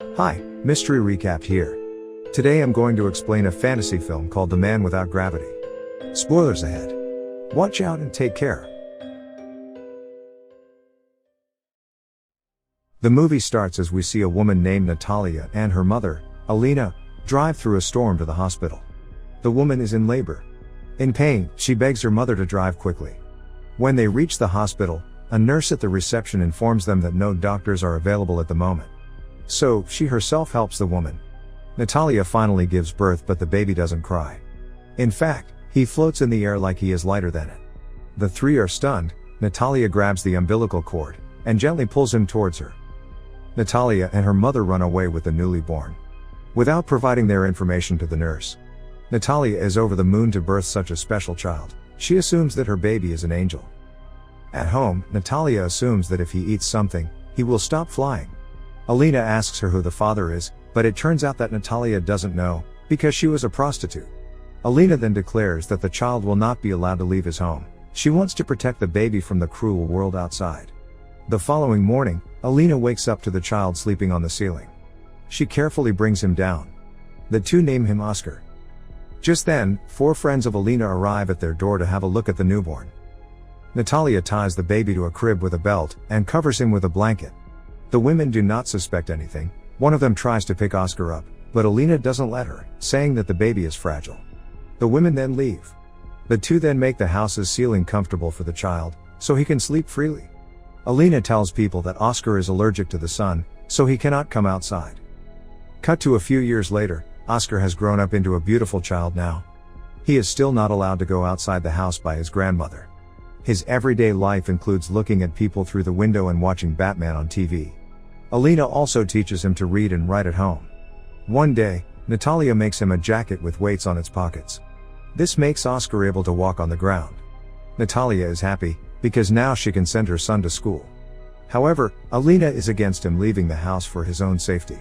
Hi, Mystery Recap here. Today I'm going to explain a fantasy film called The Man Without Gravity. Spoilers ahead. Watch out and take care. The movie starts as we see a woman named Natalia and her mother, Alina, drive through a storm to the hospital. The woman is in labor. In pain, she begs her mother to drive quickly. When they reach the hospital, a nurse at the reception informs them that no doctors are available at the moment. So, she herself helps the woman. Natalia finally gives birth, but the baby doesn't cry. In fact, he floats in the air like he is lighter than it. The three are stunned. Natalia grabs the umbilical cord and gently pulls him towards her. Natalia and her mother run away with the newly born, without providing their information to the nurse. Natalia is over the moon to birth such a special child. She assumes that her baby is an angel. At home, Natalia assumes that if he eats something, he will stop flying. Alina asks her who the father is, but it turns out that Natalia doesn't know, because she was a prostitute. Alina then declares that the child will not be allowed to leave his home. She wants to protect the baby from the cruel world outside. The following morning, Alina wakes up to the child sleeping on the ceiling. She carefully brings him down. The two name him Oscar. Just then, 4 friends of Alina arrive at their door to have a look at the newborn. Natalia ties the baby to a crib with a belt and covers him with a blanket. The women do not suspect anything. One of them tries to pick Oscar up, but Alina doesn't let her, saying that the baby is fragile. The women then leave. The two then make the house's ceiling comfortable for the child, so he can sleep freely. Alina tells people that Oscar is allergic to the sun, so he cannot come outside. Cut to a few years later, Oscar has grown up into a beautiful child now. He is still not allowed to go outside the house by his grandmother. His everyday life includes looking at people through the window and watching Batman on TV. Alina also teaches him to read and write at home. One day, Natalia makes him a jacket with weights on its pockets. This makes Oscar able to walk on the ground. Natalia is happy, because now she can send her son to school. However, Alina is against him leaving the house for his own safety.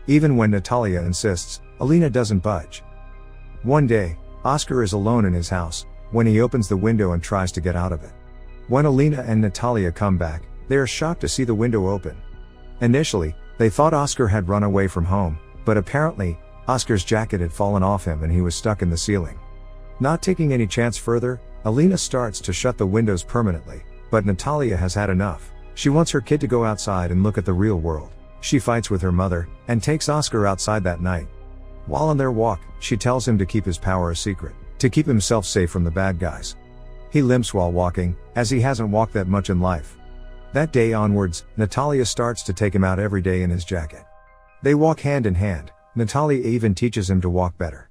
Even when Natalia insists, Alina doesn't budge. One day, Oscar is alone in his house, when he opens the window and tries to get out of it. When Alina and Natalia come back, they are shocked to see the window open. Initially, they thought Oscar had run away from home, but apparently, Oscar's jacket had fallen off him and he was stuck in the ceiling. Not taking any chance further, Alina starts to shut the windows permanently, but Natalia has had enough. She wants her kid to go outside and look at the real world. She fights with her mother, and takes Oscar outside that night. While on their walk, she tells him to keep his power a secret, to keep himself safe from the bad guys. He limps while walking, as he hasn't walked that much in life. That day onwards, Natalia starts to take him out every day in his jacket. They walk hand in hand. Natalia even teaches him to walk better.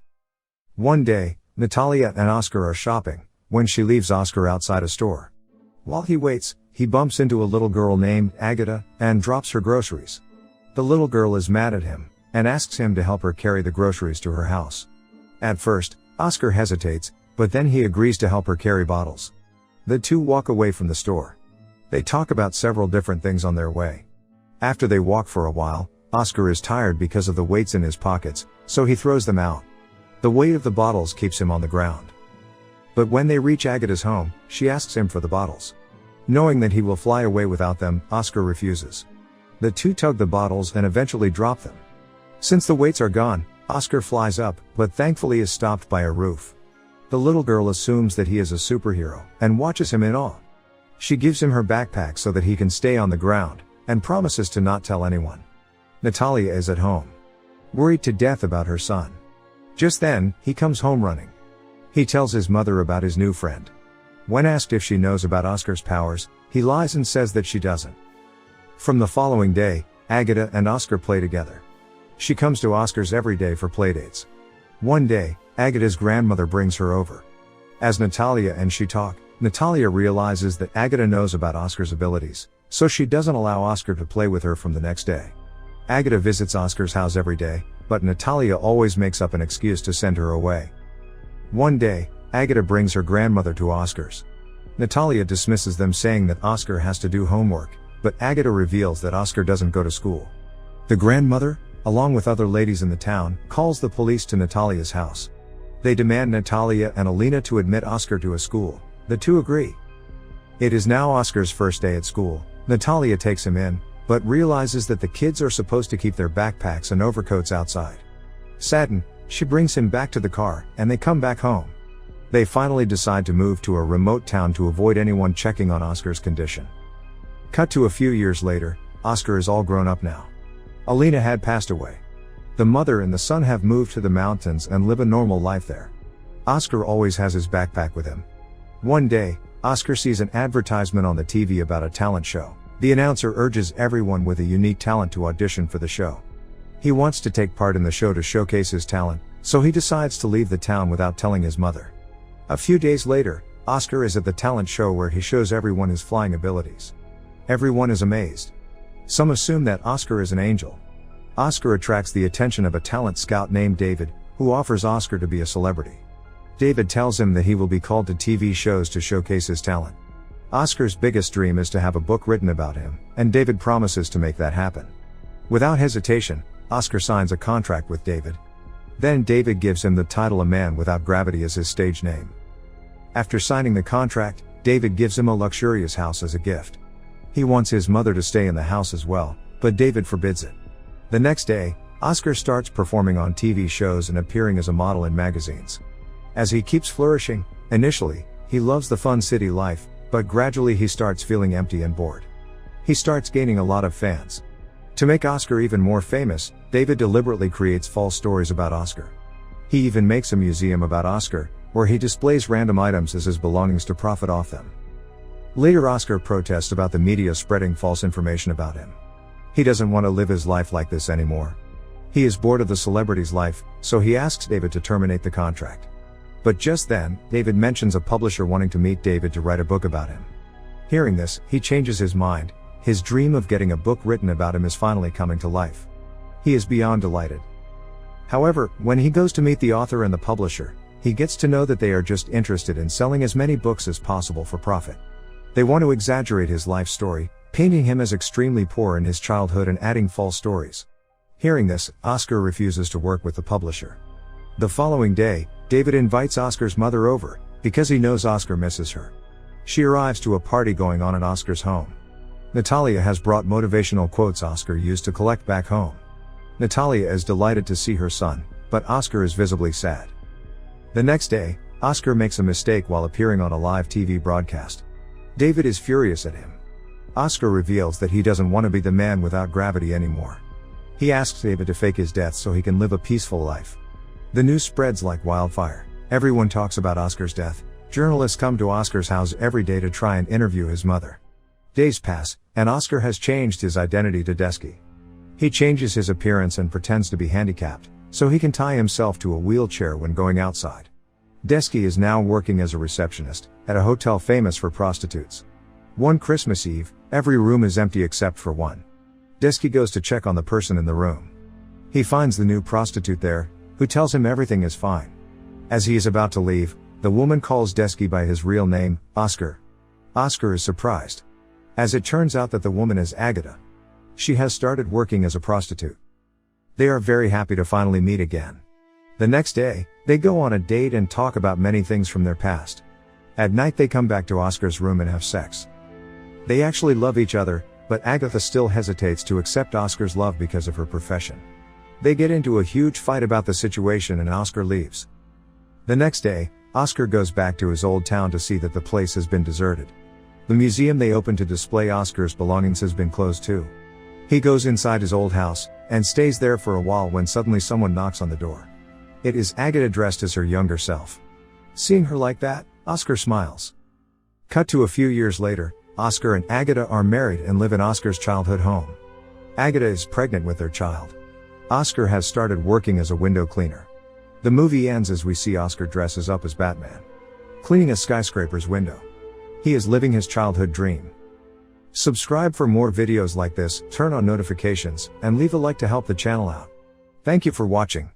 One day, Natalia and Oscar are shopping, when she leaves Oscar outside a store. While he waits, he bumps into a little girl named Agata, and drops her groceries. The little girl is mad at him, and asks him to help her carry the groceries to her house. At first, Oscar hesitates, but then he agrees to help her carry bottles. The two walk away from the store. They talk about several different things on their way. After they walk for a while, Oscar is tired because of the weights in his pockets, so he throws them out. The weight of the bottles keeps him on the ground. But when they reach Agata's home, she asks him for the bottles. Knowing that he will fly away without them, Oscar refuses. The two tug the bottles and eventually drop them. Since the weights are gone, Oscar flies up, but thankfully is stopped by a roof. The little girl assumes that he is a superhero, and watches him in awe. She gives him her backpack so that he can stay on the ground, and promises to not tell anyone. Natalia is at home, worried to death about her son. Just then, he comes home running. He tells his mother about his new friend. When asked if she knows about Oscar's powers, he lies and says that she doesn't. From the following day, Agata and Oscar play together. She comes to Oscar's every day for playdates. One day, Agata's grandmother brings her over. As Natalia and she talk, Natalia realizes that Agata knows about Oscar's abilities, so she doesn't allow Oscar to play with her from the next day. Agata visits Oscar's house every day, but Natalia always makes up an excuse to send her away. One day, Agata brings her grandmother to Oscar's. Natalia dismisses them, saying that Oscar has to do homework, but Agata reveals that Oscar doesn't go to school. The grandmother, along with other ladies in the town, calls the police to Natalia's house. They demand Natalia and Alina to admit Oscar to a school. The two agree. It is now Oscar's first day at school. Natalia takes him in, but realizes that the kids are supposed to keep their backpacks and overcoats outside. Saddened, she brings him back to the car, and they come back home. They finally decide to move to a remote town to avoid anyone checking on Oscar's condition. Cut to a few years later, Oscar is all grown up now. Alina had passed away. The mother and the son have moved to the mountains and live a normal life there. Oscar always has his backpack with him. One day, Oscar sees an advertisement on the TV about a talent show. The announcer urges everyone with a unique talent to audition for the show. He wants to take part in the show to showcase his talent, so he decides to leave the town without telling his mother. A few days later, Oscar is at the talent show where he shows everyone his flying abilities. Everyone is amazed. Some assume that Oscar is an angel. Oscar attracts the attention of a talent scout named David, who offers Oscar to be a celebrity. David tells him that he will be called to TV shows to showcase his talent. Oscar's biggest dream is to have a book written about him, and David promises to make that happen. Without hesitation, Oscar signs a contract with David. Then David gives him the title A Man Without Gravity as his stage name. After signing the contract, David gives him a luxurious house as a gift. He wants his mother to stay in the house as well, but David forbids it. The next day, Oscar starts performing on TV shows and appearing as a model in magazines. As he keeps flourishing, initially, he loves the fun city life, but gradually he starts feeling empty and bored. He starts gaining a lot of fans. To make Oscar even more famous, David deliberately creates false stories about Oscar. He even makes a museum about Oscar, where he displays random items as his belongings to profit off them. Later, Oscar protests about the media spreading false information about him. He doesn't want to live his life like this anymore. He is bored of the celebrity's life, so he asks David to terminate the contract. But just then, David mentions a publisher wanting to meet David to write a book about him. Hearing this, he changes his mind. His dream of getting a book written about him is finally coming to life. He is beyond delighted. However, when he goes to meet the author and the publisher, he gets to know that they are just interested in selling as many books as possible for profit. They want to exaggerate his life story, painting him as extremely poor in his childhood and adding false stories. Hearing this, Oscar refuses to work with the publisher. The following day, David invites Oscar's mother over, because he knows Oscar misses her. She arrives to a party going on at Oscar's home. Natalia has brought motivational quotes Oscar used to collect back home. Natalia is delighted to see her son, but Oscar is visibly sad. The next day, Oscar makes a mistake while appearing on a live TV broadcast. David is furious at him. Oscar reveals that he doesn't want to be the man without gravity anymore. He asks David to fake his death so he can live a peaceful life. The news spreads like wildfire. Everyone talks about Oscar's death. Journalists come to Oscar's house every day to try and interview his mother. Days pass, and Oscar has changed his identity to Desky. He changes his appearance and pretends to be handicapped, so he can tie himself to a wheelchair when going outside. Desky is now working as a receptionist, at a hotel famous for prostitutes. One Christmas Eve, every room is empty except for one. Desky goes to check on the person in the room. He finds the new prostitute there, who tells him everything is fine. As he is about to leave, the woman calls Desky by his real name, Oscar. Oscar is surprised. As it turns out that the woman is Agatha. She has started working as a prostitute. They are very happy to finally meet again. The next day, they go on a date and talk about many things from their past. At night they come back to Oscar's room and have sex. They actually love each other, but Agatha still hesitates to accept Oscar's love because of her profession. They get into a huge fight about the situation and Oscar leaves. The next day, Oscar goes back to his old town to see that the place has been deserted. The museum they opened to display Oscar's belongings has been closed too. He goes inside his old house, and stays there for a while when suddenly someone knocks on the door. It is Agatha dressed as her younger self. Seeing her like that, Oscar smiles. Cut to a few years later, Oscar and Agatha are married and live in Oscar's childhood home. Agatha is pregnant with their child. Oscar has started working as a window cleaner. The movie ends as we see Oscar dresses up as Batman, cleaning a skyscraper's window. He is living his childhood dream. Subscribe for more videos like this, turn on notifications, and leave a like to help the channel out. Thank you for watching.